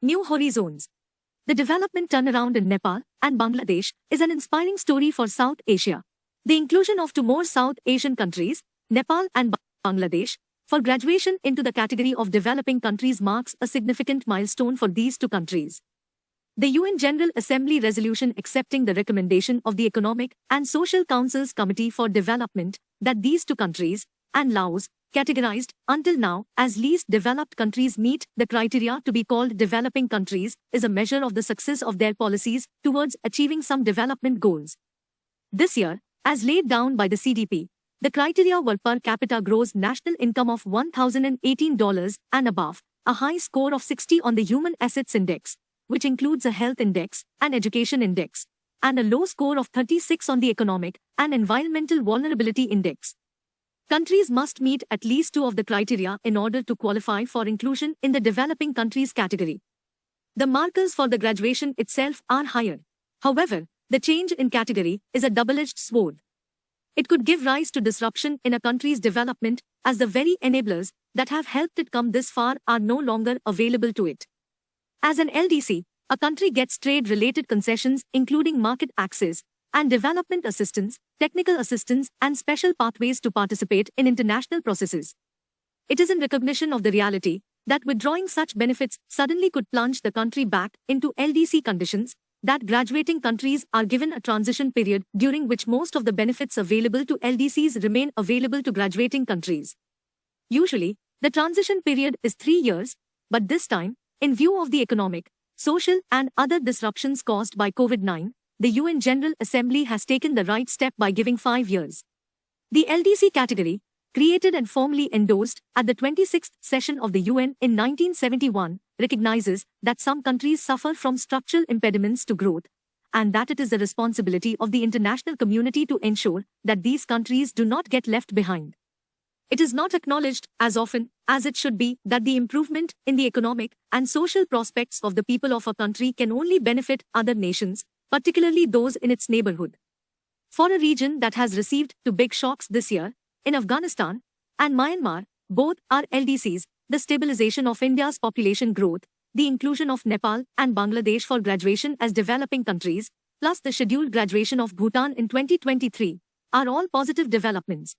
New Horizons. The development turnaround in Nepal and Bangladesh is an inspiring story for South Asia. The inclusion of two more South Asian countries, Nepal and Bangladesh, for graduation into the category of developing countries marks a significant milestone for these two countries. The UN General Assembly resolution accepting the recommendation of the Economic and Social Council's Committee for Development that these two countries, and Laos, categorized until now as least developed countries meet the criteria to be called developing countries, is a measure of the success of their policies towards achieving some development goals. This year, as laid down by the CDP, the criteria were per capita gross national income of $1,018 and above, a high score of 60 on the Human Assets Index, which includes a health index, an education index, and a low score of 36 on the economic and environmental vulnerability index. Countries must meet at least two of the criteria in order to qualify for inclusion in the developing countries category. The markers for the graduation itself are higher. However, the change in category is a double-edged sword. It could give rise to disruption in a country's development, as the very enablers that have helped it come this far are no longer available to it. As an LDC, a country gets trade-related concessions including market access and development assistance, technical assistance, and special pathways to participate in international processes. It is in recognition of the reality that withdrawing such benefits suddenly could plunge the country back into LDC conditions that graduating countries are given a transition period during which most of the benefits available to LDCs remain available to graduating countries. Usually, the transition period is 3 years, but this time, in view of the economic, social, and other disruptions caused by COVID-19, the UN General Assembly has taken the right step by giving 5 years. The LDC category, created and formally endorsed at the 26th session of the UN in 1971, recognizes that some countries suffer from structural impediments to growth, and that it is the responsibility of the international community to ensure that these countries do not get left behind. It is not acknowledged as often as it should be that the improvement in the economic and social prospects of the people of a country can only benefit other nations, particularly those in its neighborhood. For a region that has received two big shocks this year, in Afghanistan and Myanmar, both are LDCs, the stabilization of India's population growth, the inclusion of Nepal and Bangladesh for graduation as developing countries, plus the scheduled graduation of Bhutan in 2023, are all positive developments.